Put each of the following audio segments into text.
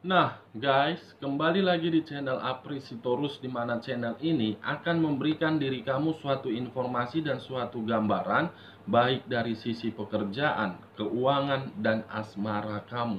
Nah, guys, kembali lagi di channel Apri Sitorus, di mana channel ini akan memberikan diri kamu suatu informasi dan suatu gambaran baik dari sisi pekerjaan, keuangan, dan asmara kamu.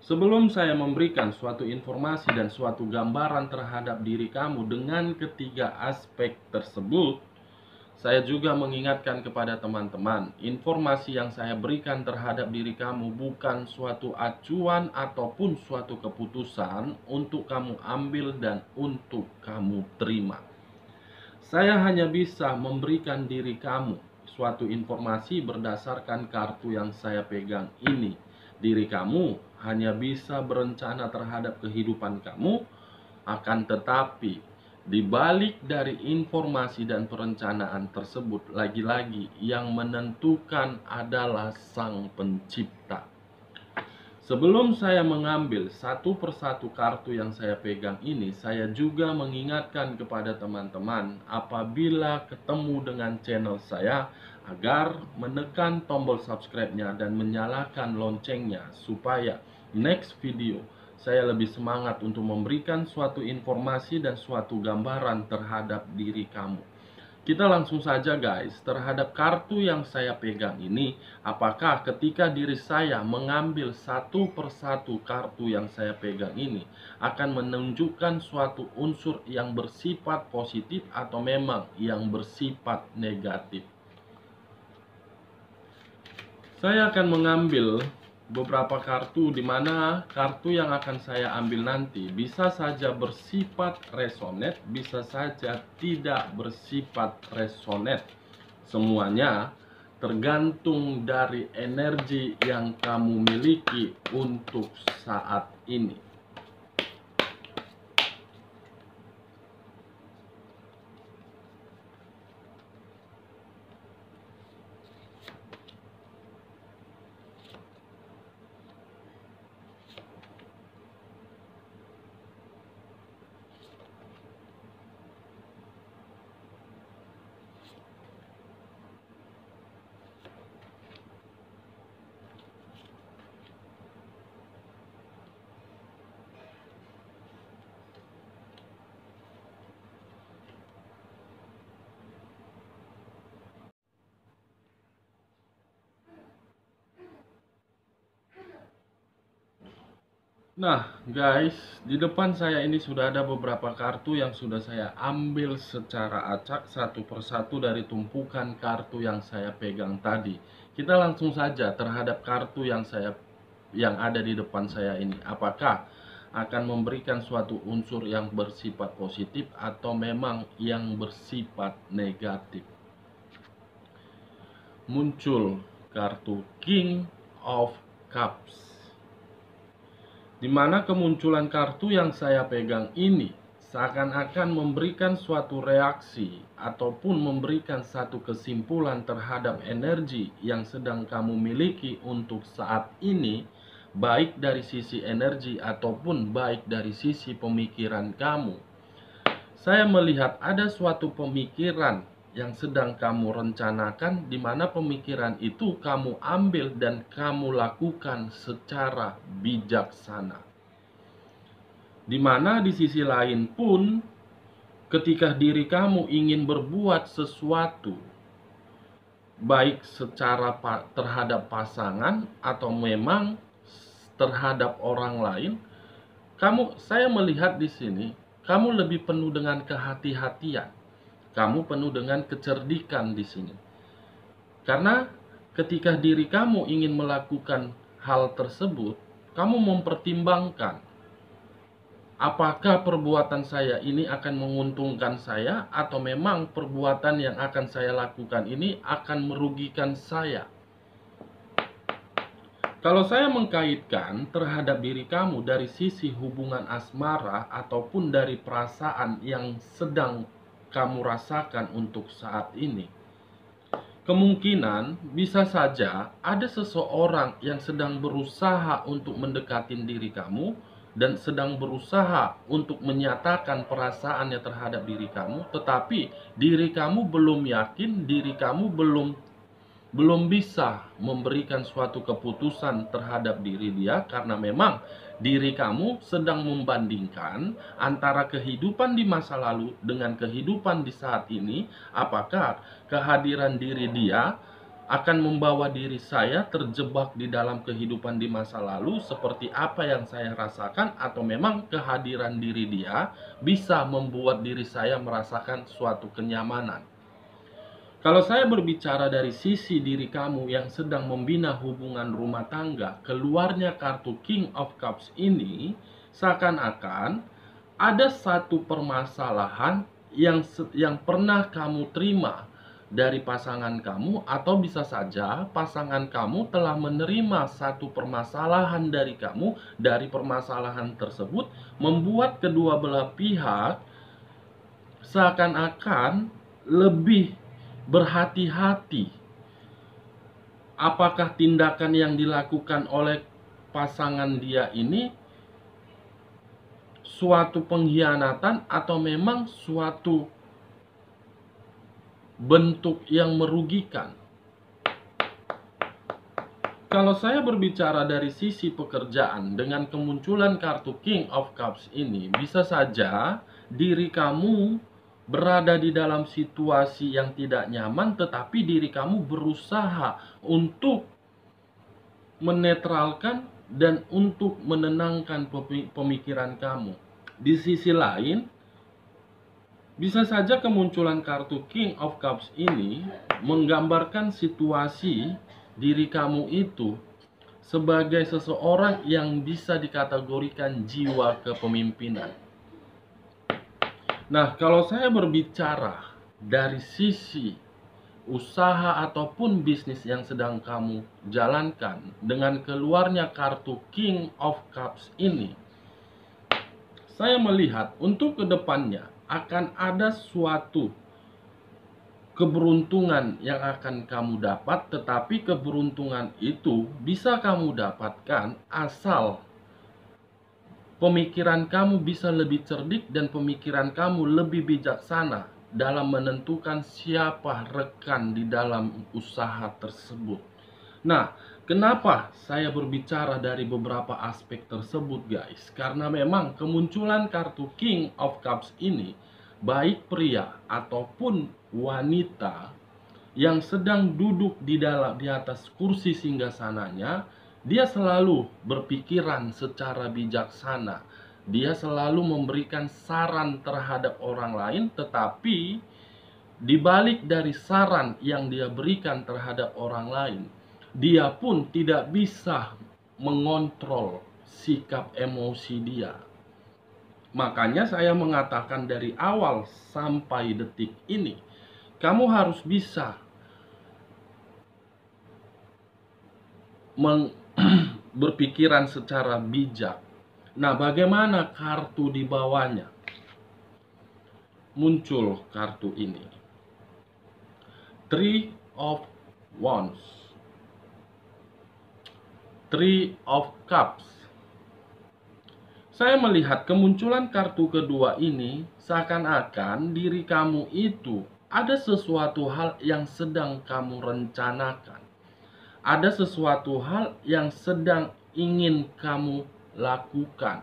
Sebelum saya memberikan suatu informasi dan suatu gambaran terhadap diri kamu dengan ketiga aspek tersebut, saya juga mengingatkan kepada teman-teman, informasi yang saya berikan terhadap diri kamu bukan suatu acuan ataupun suatu keputusan untuk kamu ambil dan untuk kamu terima. Saya hanya bisa memberikan diri kamu suatu informasi berdasarkan kartu yang saya pegang ini. Diri kamu hanya bisa berencana terhadap kehidupan kamu, akan tetapi di balik dari informasi dan perencanaan tersebut, lagi-lagi yang menentukan adalah Sang Pencipta. Sebelum saya mengambil satu persatu kartu yang saya pegang ini, saya juga mengingatkan kepada teman-teman apabila ketemu dengan channel saya agar menekan tombol subscribe-nya dan menyalakan loncengnya supaya next video saya lebih semangat untuk memberikan suatu informasi dan suatu gambaran terhadap diri kamu. Kita langsung saja guys, terhadap kartu yang saya pegang ini, apakah ketika diri saya mengambil satu persatu kartu yang saya pegang ini akan menunjukkan suatu unsur yang bersifat positif atau memang yang bersifat negatif? Saya akan mengambil beberapa kartu, di mana kartu yang akan saya ambil nanti bisa saja bersifat resonate, bisa saja tidak bersifat resonate. Semuanya tergantung dari energi yang kamu miliki untuk saat ini. Nah guys, di depan saya ini sudah ada beberapa kartu yang sudah saya ambil secara acak satu persatu dari tumpukan kartu yang saya pegang tadi. Kita langsung saja terhadap kartu yang ada di depan saya ini. Apakah akan memberikan suatu unsur yang bersifat positif atau memang yang bersifat negatif? Muncul kartu King of Cups, di mana kemunculan kartu yang saya pegang ini seakan-akan memberikan suatu reaksi ataupun memberikan satu kesimpulan terhadap energi yang sedang kamu miliki untuk saat ini, baik dari sisi energi ataupun baik dari sisi pemikiran kamu. Saya melihat ada suatu pemikiran yang sedang kamu rencanakan, di mana pemikiran itu kamu ambil dan kamu lakukan secara bijaksana. Di mana di sisi lain pun, ketika diri kamu ingin berbuat sesuatu, baik secara terhadap pasangan atau memang terhadap orang lain, saya melihat di sini kamu lebih penuh dengan kehati-hatian. Kamu penuh dengan kecerdikan di sini. Karena ketika diri kamu ingin melakukan hal tersebut, kamu mempertimbangkan apakah perbuatan saya ini akan menguntungkan saya atau memang perbuatan yang akan saya lakukan ini akan merugikan saya. Kalau saya mengkaitkan terhadap diri kamu dari sisi hubungan asmara ataupun dari perasaan yang sedang kamu rasakan untuk saat ini, kemungkinan bisa saja ada seseorang yang sedang berusaha untuk mendekati diri kamu dan sedang berusaha untuk menyatakan perasaannya terhadap diri kamu, tetapi diri kamu belum yakin, diri kamu belum belum bisa memberikan suatu keputusan terhadap diri dia, karena memang diri kamu sedang membandingkan antara kehidupan di masa lalu dengan kehidupan di saat ini. Apakah kehadiran diri dia akan membawa diri saya terjebak di dalam kehidupan di masa lalu seperti apa yang saya rasakan, atau memang kehadiran diri dia bisa membuat diri saya merasakan suatu kenyamanan. Kalau saya berbicara dari sisi diri kamu yang sedang membina hubungan rumah tangga, keluarnya kartu King of Cups ini seakan-akan ada satu permasalahan yang pernah kamu terima dari pasangan kamu, atau bisa saja pasangan kamu telah menerima satu permasalahan dari kamu. Dari permasalahan tersebut membuat kedua belah pihak seakan-akan lebih berhati-hati. Apakah tindakan yang dilakukan oleh pasangan dia ini suatu pengkhianatan atau memang suatu bentuk yang merugikan? Kalau saya berbicara dari sisi pekerjaan, dengan kemunculan kartu King of Cups ini, bisa saja diri kamu berada di dalam situasi yang tidak nyaman, tetapi diri kamu berusaha untuk menetralkan dan untuk menenangkan pemikiran kamu. Di sisi lain, bisa saja kemunculan kartu King of Cups ini menggambarkan situasi diri kamu itu sebagai seseorang yang bisa dikategorikan jiwa kepemimpinan. Nah, kalau saya berbicara dari sisi usaha ataupun bisnis yang sedang kamu jalankan, dengan keluarnya kartu King of Cups ini, saya melihat untuk kedepannya akan ada suatu keberuntungan yang akan kamu dapat, tetapi keberuntungan itu bisa kamu dapatkan asal pemikiran kamu bisa lebih cerdik dan pemikiran kamu lebih bijaksana dalam menentukan siapa rekan di dalam usaha tersebut. Nah, kenapa saya berbicara dari beberapa aspek tersebut, guys? Karena memang kemunculan kartu King of Cups ini, baik pria ataupun wanita yang sedang duduk di atas kursi singgasananya, dia selalu berpikiran secara bijaksana. Dia selalu memberikan saran terhadap orang lain, tetapi di balik dari saran yang dia berikan terhadap orang lain, dia pun tidak bisa mengontrol sikap emosi dia. Makanya saya mengatakan dari awal sampai detik ini, kamu harus bisa berpikiran secara bijak. Nah, bagaimana kartu di bawahnya? Muncul kartu ini, Three of Wands, Three of Cups. Saya melihat kemunculan kartu kedua ini seakan-akan diri kamu itu ada sesuatu hal yang sedang kamu rencanakan. Ada sesuatu hal yang sedang ingin kamu lakukan.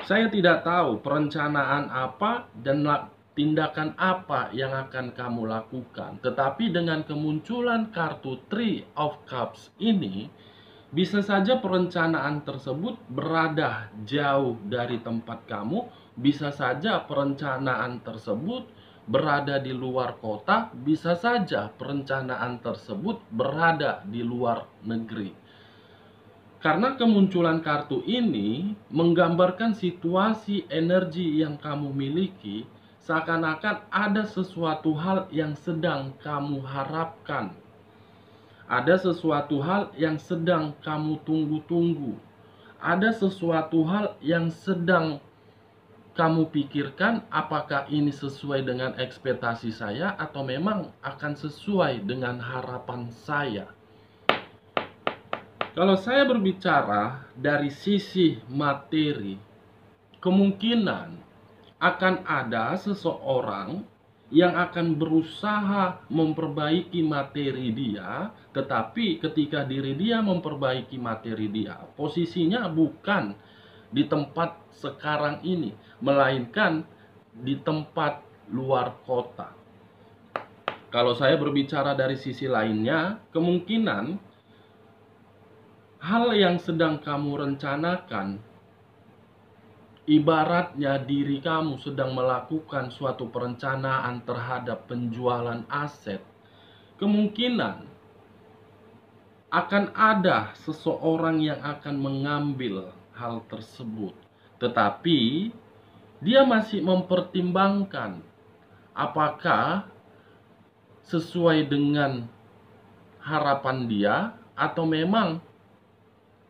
Saya tidak tahu perencanaan apa dan tindakan apa yang akan kamu lakukan. Tetapi dengan kemunculan kartu Three of Cups ini, bisa saja perencanaan tersebut berada jauh dari tempat kamu. Bisa saja perencanaan tersebut berada di luar kota, bisa saja perencanaan tersebut berada di luar negeri. Karena kemunculan kartu ini menggambarkan situasi energi yang kamu miliki, seakan-akan ada sesuatu hal yang sedang kamu harapkan. Ada sesuatu hal yang sedang kamu tunggu-tunggu. Ada sesuatu hal yang sedang kamu pikirkan, apakah ini sesuai dengan ekspektasi saya atau memang akan sesuai dengan harapan saya. Kalau saya berbicara dari sisi materi, kemungkinan akan ada seseorang yang akan berusaha memperbaiki materi dia, tetapi ketika diri dia memperbaiki materi dia, posisinya bukan di tempat sekarang ini, melainkan di tempat luar kota. Kalau saya berbicara dari sisi lainnya, kemungkinan hal yang sedang kamu rencanakan, ibaratnya diri kamu sedang melakukan suatu perencanaan terhadap penjualan aset, kemungkinan akan ada seseorang yang akan mengambil hal tersebut. Tetapi dia masih mempertimbangkan apakah sesuai dengan harapan dia atau memang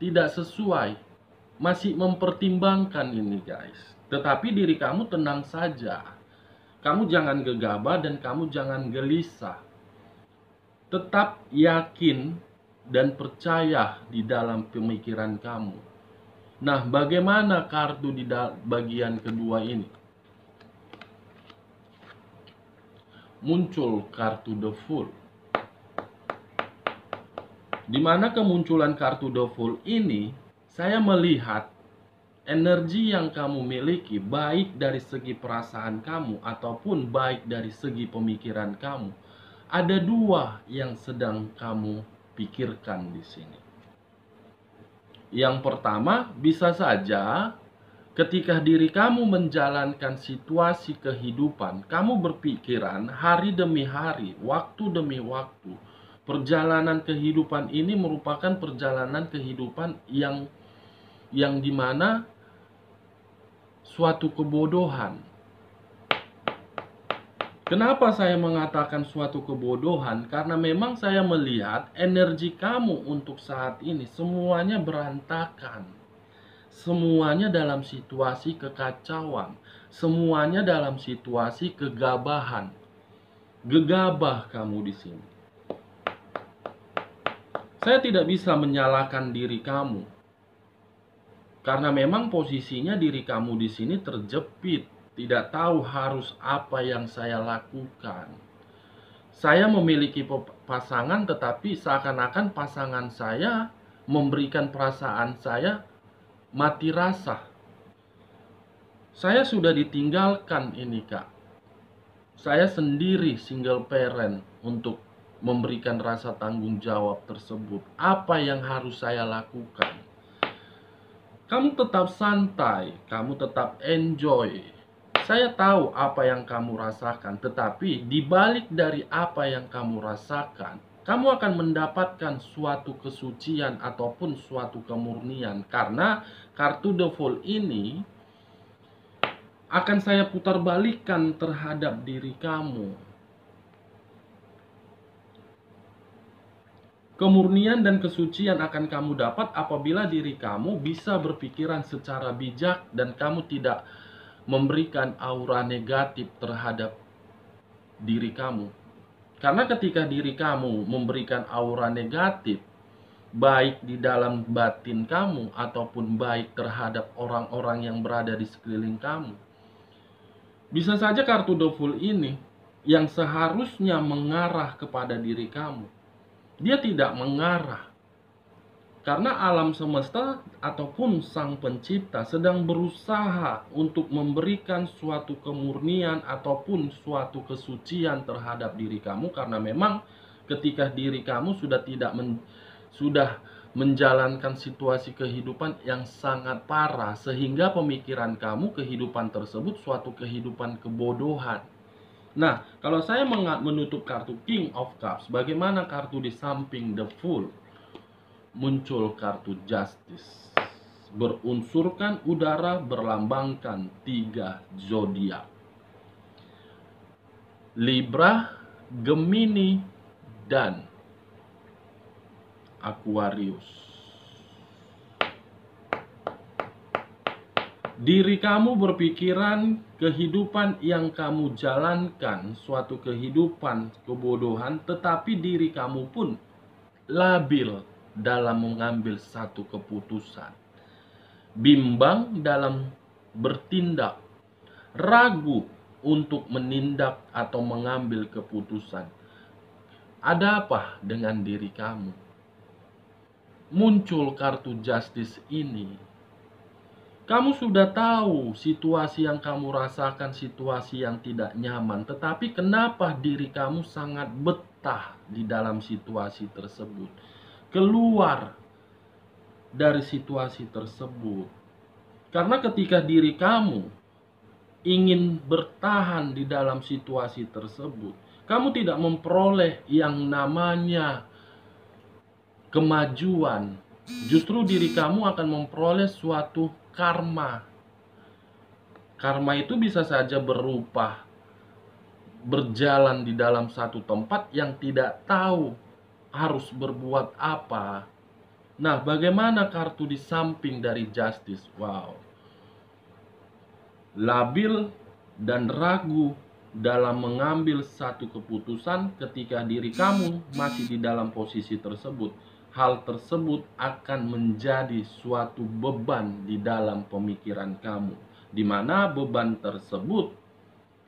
tidak sesuai. Masih mempertimbangkan ini guys. Tetapi diri kamu tenang saja. Kamu jangan gegabah dan kamu jangan gelisah. Tetap yakin dan percaya di dalam pemikiran kamu. Nah, bagaimana kartu di bagian kedua ini? Muncul kartu The Fool. Di mana kemunculan kartu The Fool ini, saya melihat energi yang kamu miliki, baik dari segi perasaan kamu ataupun baik dari segi pemikiran kamu, ada dua yang sedang kamu pikirkan di sini. Yang pertama, bisa saja ketika diri kamu menjalankan situasi kehidupan, kamu berpikiran hari demi hari, waktu demi waktu. Perjalanan kehidupan ini merupakan perjalanan kehidupan yang dimana suatu kebodohan. Kenapa saya mengatakan suatu kebodohan? Karena memang saya melihat energi kamu untuk saat ini semuanya berantakan. Semuanya dalam situasi kekacauan, semuanya dalam situasi kegabahan. Gegabah kamu di sini. Saya tidak bisa menyalahkan diri kamu. Karena memang posisinya diri kamu di sini terjepit, tidak tahu harus apa yang saya lakukan. Saya memiliki pasangan tetapi seakan-akan pasangan saya memberikan perasaan saya mati rasa. Saya sudah ditinggalkan ini kak. Saya sendiri single parent untuk memberikan rasa tanggung jawab tersebut. Apa yang harus saya lakukan? Kamu tetap santai, kamu tetap enjoy. Saya tahu apa yang kamu rasakan, tetapi dibalik dari apa yang kamu rasakan, kamu akan mendapatkan suatu kesucian ataupun suatu kemurnian. Karena kartu The Fool ini akan saya putar balikan terhadap diri kamu. Kemurnian dan kesucian akan kamu dapat apabila diri kamu bisa berpikiran secara bijak dan kamu tidak memberikan aura negatif terhadap diri kamu. Karena ketika diri kamu memberikan aura negatif, baik di dalam batin kamu ataupun baik terhadap orang-orang yang berada di sekeliling kamu, bisa saja kartu The Fool ini yang seharusnya mengarah kepada diri kamu, dia tidak mengarah. Karena alam semesta ataupun sang pencipta sedang berusaha untuk memberikan suatu kemurnian ataupun suatu kesucian terhadap diri kamu. Karena memang ketika diri kamu sudah menjalankan situasi kehidupan yang sangat parah, sehingga pemikiran kamu kehidupan tersebut suatu kehidupan kebodohan. Nah, kalau saya menutup kartu King of Cups, bagaimana kartu di samping The Fool? Muncul kartu Justice. Berunsurkan udara, berlambangkan 3 zodiak. Libra, Gemini, dan Aquarius. Diri kamu berpikiran kehidupan yang kamu jalankan suatu kehidupan kebodohan, tetapi diri kamu pun labil dalam mengambil satu keputusan, bimbang dalam bertindak, ragu untuk menindak atau mengambil keputusan. Ada apa dengan diri kamu? Muncul kartu justice ini. Kamu sudah tahu situasi yang kamu rasakan, situasi yang tidak nyaman, tetapi kenapa diri kamu sangat betah di dalam situasi tersebut? Keluar dari situasi tersebut. Karena ketika diri kamu ingin bertahan di dalam situasi tersebut, kamu tidak memperoleh yang namanya kemajuan. Justru diri kamu akan memperoleh suatu karma. Karma itu bisa saja berupa berjalan di dalam satu tempat yang tidak tahu harus berbuat apa. Nah, bagaimana kartu di samping dari justice? Wow. Labil dan ragu dalam mengambil satu keputusan ketika diri kamu masih di dalam posisi tersebut. Hal tersebut akan menjadi suatu beban di dalam pemikiran kamu, di mana beban tersebut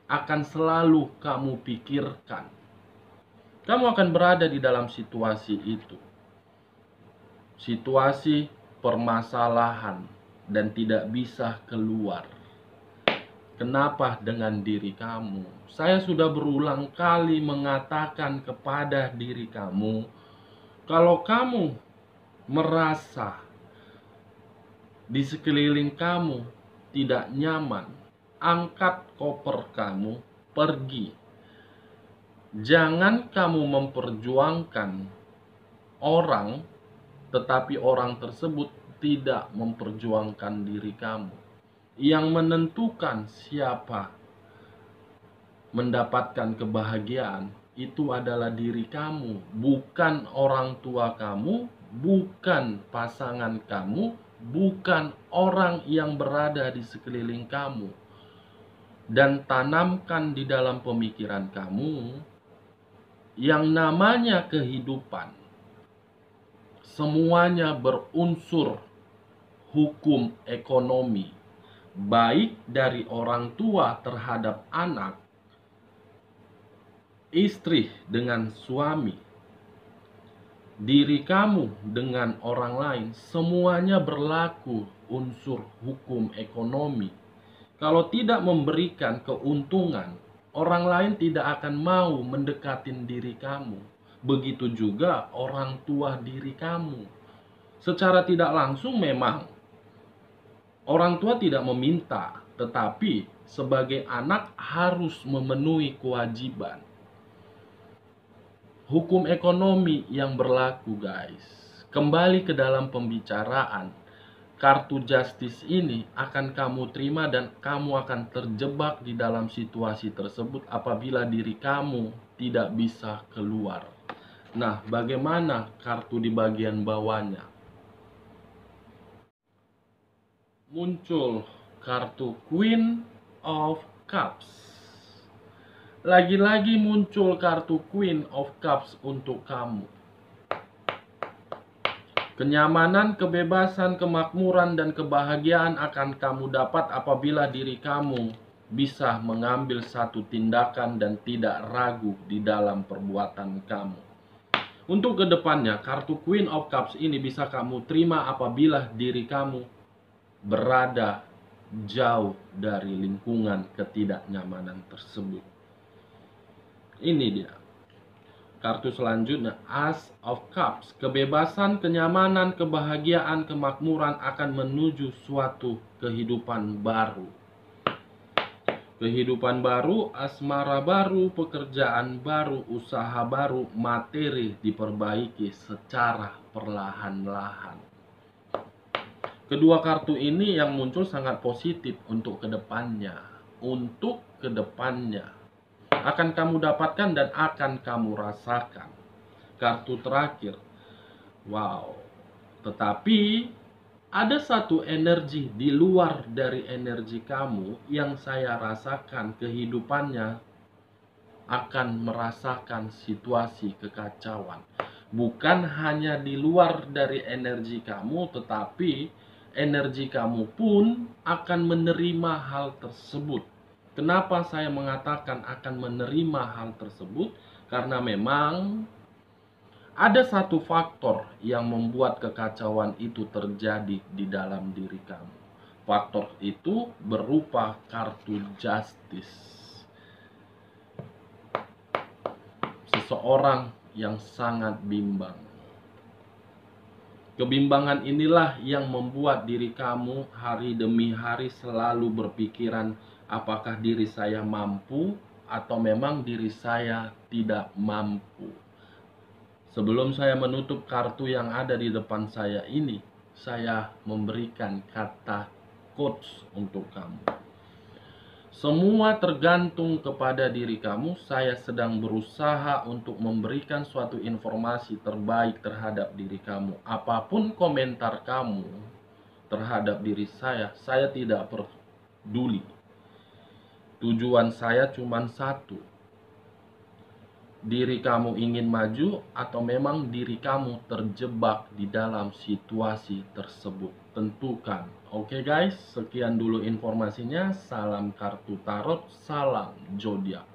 akan selalu kamu pikirkan. Kamu akan berada di dalam situasi itu, situasi permasalahan, dan tidak bisa keluar. Kenapa dengan diri kamu? Saya sudah berulang kali mengatakan kepada diri kamu, kalau kamu merasa di sekeliling kamu tidak nyaman, angkat koper kamu, pergi. Jangan kamu memperjuangkan orang, tetapi orang tersebut tidak memperjuangkan diri kamu. Yang menentukan siapa mendapatkan kebahagiaan itu adalah diri kamu, bukan orang tua kamu, bukan pasangan kamu, bukan orang yang berada di sekeliling kamu. Dan tanamkan di dalam pemikiran kamu yang namanya kehidupan. Semuanya berunsur hukum ekonomi, baik dari orang tua terhadap anak, istri dengan suami, diri kamu dengan orang lain, semuanya berlaku unsur hukum ekonomi. Kalau tidak memberikan keuntungan, orang lain tidak akan mau mendekatin diri kamu. Begitu juga orang tua diri kamu. Secara tidak langsung memang orang tua tidak meminta, tetapi sebagai anak harus memenuhi kewajiban. Hukum ekonomi yang berlaku, guys. Kembali ke dalam pembicaraan. Kartu justice ini akan kamu terima dan kamu akan terjebak di dalam situasi tersebut apabila diri kamu tidak bisa keluar. Nah, bagaimana kartu di bagian bawahnya? Muncul kartu Queen of Cups. Lagi-lagi muncul kartu Queen of Cups untuk kamu. Kenyamanan, kebebasan, kemakmuran, dan kebahagiaan akan kamu dapat apabila diri kamu bisa mengambil satu tindakan dan tidak ragu di dalam perbuatan kamu. Untuk kedepannya, kartu Queen of Cups ini bisa kamu terima apabila diri kamu berada jauh dari lingkungan ketidaknyamanan tersebut. Ini dia. Kartu selanjutnya, Ace of Cups. Kebebasan, kenyamanan, kebahagiaan, kemakmuran akan menuju suatu kehidupan baru. Kehidupan baru, asmara baru, pekerjaan baru, usaha baru, materi diperbaiki secara perlahan-lahan. Kedua kartu ini yang muncul sangat positif untuk kedepannya. Untuk kedepannya akan kamu dapatkan dan akan kamu rasakan. Kartu terakhir, wow. Tetapi ada satu energi di luar dari energi kamu yang saya rasakan kehidupannya akan merasakan situasi kekacauan. Bukan hanya di luar dari energi kamu, tetapi energi kamu pun akan menerima hal tersebut. Kenapa saya mengatakan akan menerima hal tersebut? Karena memang ada satu faktor yang membuat kekacauan itu terjadi di dalam diri kamu. Faktor itu berupa kartu justice. Seseorang yang sangat bimbang. Kebimbangan inilah yang membuat diri kamu hari demi hari selalu berpikiran, apakah diri saya mampu atau memang diri saya tidak mampu. Sebelum saya menutup kartu yang ada di depan saya ini, saya memberikan kata quotes untuk kamu. Semua tergantung kepada diri kamu. Saya sedang berusaha untuk memberikan suatu informasi terbaik terhadap diri kamu. Apapun komentar kamu terhadap diri saya tidak peduli. Tujuan saya cuma satu. Diri kamu ingin maju atau memang diri kamu terjebak di dalam situasi tersebut. Tentukan. Oke guys, sekian dulu informasinya. Salam kartu tarot, salam zodiak.